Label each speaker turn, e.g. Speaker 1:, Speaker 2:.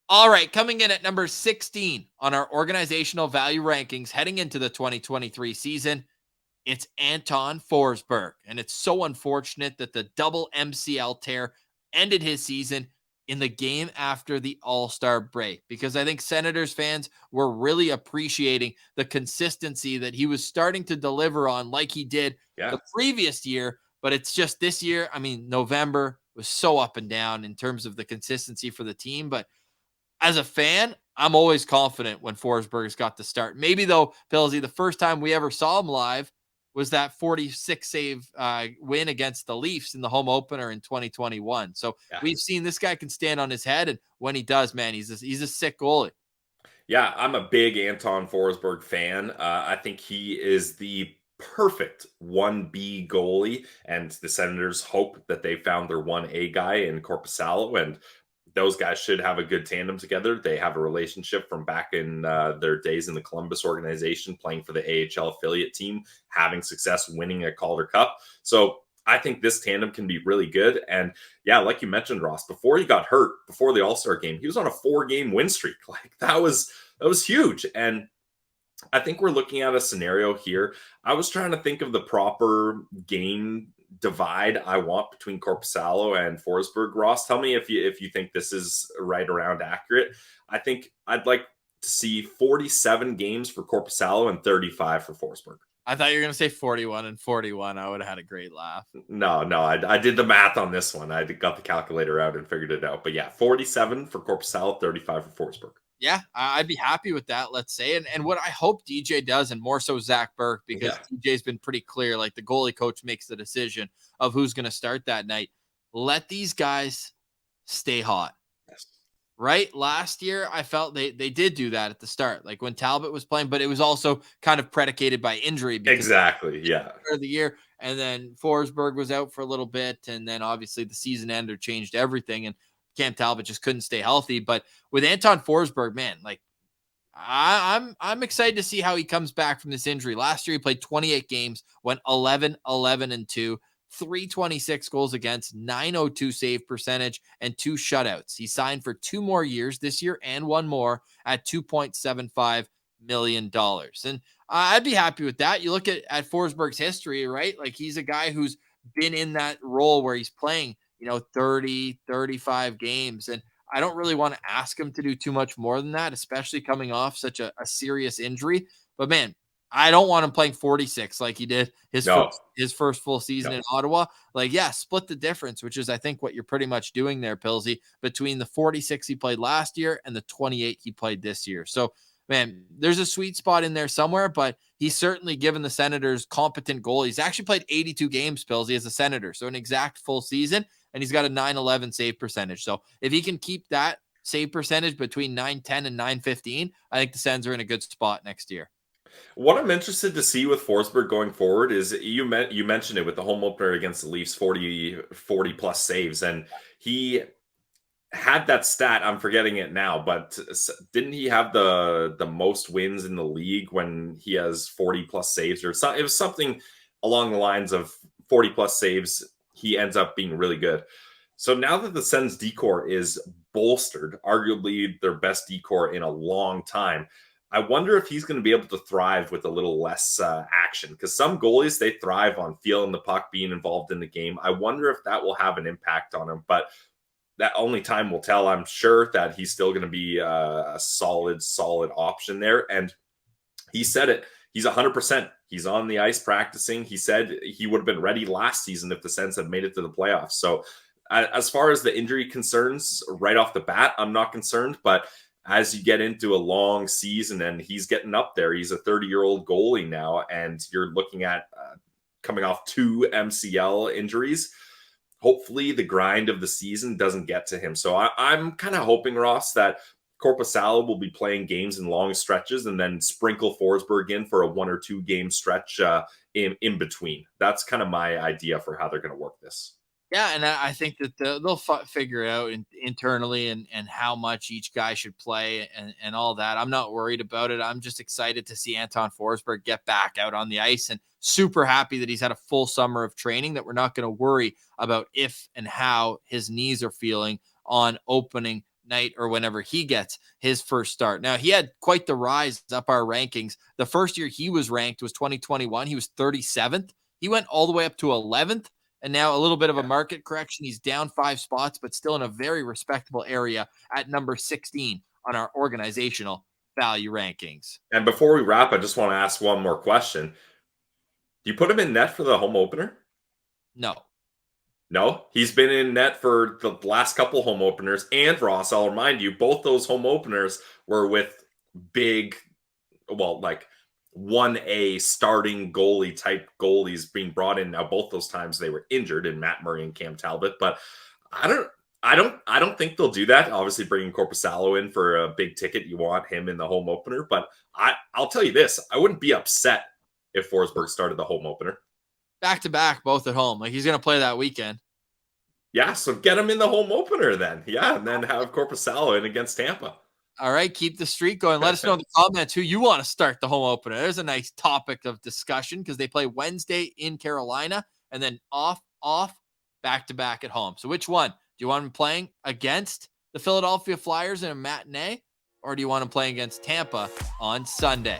Speaker 1: All right, coming in at number 16 on our organizational value rankings heading into the 2023 season, it's Anton Forsberg. And it's so unfortunate that the double MCL tear ended his season in the game after the All-Star break, because I think Senators fans were really appreciating the consistency that he was starting to deliver on like he did
Speaker 2: Yeah.
Speaker 1: the previous year. But it's just this year, I mean, November was so up and down in terms of the consistency for the team. But as a fan, I'm always confident when Forsberg's got the start. Maybe though, Pillsy, the first time we ever saw him live was that 46 save win against the Leafs in the home opener in 2021. So
Speaker 2: Yeah.
Speaker 1: we've seen this guy can stand on his head, and when he does, man, he's a sick goalie.
Speaker 2: Yeah, I'm a big Anton Forsberg fan. I think he is the perfect 1B goalie, and the Senators hope that they found their 1A guy in Korpisalo, and those guys should have a good tandem together. They have a relationship from back in their days in the Columbus organization, playing for the AHL affiliate team, having success winning a Calder Cup. So I think this tandem can be really good. And yeah, like you mentioned, Ross, before he got hurt, before the All-Star game, he was on a 4-game win streak. Like that was huge. And I think we're looking at a scenario here. I was trying to think of the proper game divide I want between Korpisalo and Forsberg. Ross, tell me if you think this is right around accurate. I think I'd like to see 47 games for Korpisalo and 35 for Forsberg.
Speaker 1: I thought you were going to say 41 and 41. I would have had a great laugh.
Speaker 2: No, I did the math on this one. I got the calculator out and figured it out. But yeah, 47 for Korpisalo, 35 for Forsberg.
Speaker 1: Yeah, I'd be happy with that, let's say. And what I hope DJ does, and more so Zach Burke, because DJ's been pretty clear, like the goalie coach makes the decision of who's going to start that night. Let these guys stay hot.
Speaker 2: Yes.
Speaker 1: Right? Last year, I felt they did do that at the start, like when Talbot was playing, but it was also kind of predicated by injury.
Speaker 2: Exactly, yeah.
Speaker 1: Of the year, and then Forsberg was out for a little bit, and then obviously the season ender changed everything, and Cam Talbot just couldn't stay healthy. But with Anton Forsberg, man, like I'm excited to see how he comes back from this injury. Last year he played 28 games, went 11-11-2, 326 goals against, 902 save percentage, and 2 shutouts. He signed for 2 more years this year and 1 more at $2.75 million. And I'd be happy with that. You look at Forsberg's history, right? Like he's a guy who's been in that role where he's playing, 30, 35 games. And I don't really want to ask him to do too much more than that, especially coming off such a serious injury. But man, I don't want him playing 46 like he did his first full season in Ottawa. Like, yeah, split the difference, which is I think what you're pretty much doing there, Pillsy, between the 46 he played last year and the 28 he played this year. So, man, there's a sweet spot in there somewhere, but he's certainly given the Senators competent goal. He's actually played 82 games, Pillsy, as a Senator, so an exact full season, and he's got a 911 save percentage. So if he can keep that save percentage between 910 and 915, I think the Sens are in a good spot next year.
Speaker 2: What I'm interested to see with Forsberg going forward is you mentioned it with the home opener against the Leafs, 40 plus saves, and he had that stat. I'm forgetting it now, but didn't he have the most wins in the league when he has 40 plus saves or something? It was something along the lines of 40 plus saves. He ends up being really good. So now that the Sens decor is bolstered, arguably their best decor in a long time, I wonder if he's going to be able to thrive with a little less action, because some goalies, they thrive on feeling the puck, being involved in the game. I wonder if that will have an impact on him, but that only time will tell. I'm sure that he's still going to be a solid option there. And he said it. He's 100%. He's on the ice practicing. He said he would have been ready last season if the Sens had made it to the playoffs. So as far as the injury concerns, right off the bat, I'm not concerned. But as you get into a long season and he's getting up there, he's a 30-year-old goalie now, and you're looking at coming off 2 MCL injuries. Hopefully the grind of the season doesn't get to him. So I'm kind of hoping, Ross, that Korpisalo will be playing games in long stretches and then sprinkle Forsberg in for a 1 or 2 game stretch in between. That's kind of my idea for how they're going to work this.
Speaker 1: Yeah, and I think that they'll figure it out internally and how much each guy should play and all that. I'm not worried about it. I'm just excited to see Anton Forsberg get back out on the ice, and super happy that he's had a full summer of training, that we're not going to worry about if and how his knees are feeling on opening night or whenever he gets his first start. Now, he had quite the rise up our rankings. The first year he was ranked was 2021. He was 37th. He went all the way up to 11th. And now a little bit of a market correction. He's down 5 spots, but still in a very respectable area at number 16 on our organizational value rankings.
Speaker 2: And before we wrap, I just want to ask one more question. Do you put him in net for the home opener?
Speaker 1: No.
Speaker 2: No, he's been in net for the last couple home openers. And Ross, I'll remind you, both those home openers were with big, well, like 1A starting goalie type goalies being brought in. Now, both those times they were injured in Matt Murray and Cam Talbot, but I don't think they'll do that. Obviously, bringing Korpisalo in for a big ticket, you want him in the home opener. But I'll tell you this: I wouldn't be upset if Forsberg started the home opener.
Speaker 1: Back to back, both at home. Like, he's going to play that weekend.
Speaker 2: Yeah, so get him in the home opener then. Yeah, and then have Korpisalo in against Tampa.
Speaker 1: All right, keep the streak going. Let us know in the comments who you want to start the home opener. There's a nice topic of discussion because they play Wednesday in Carolina and then off, back to back at home. So which one? Do you want him playing against the Philadelphia Flyers in a matinee, or do you want him playing against Tampa on Sunday?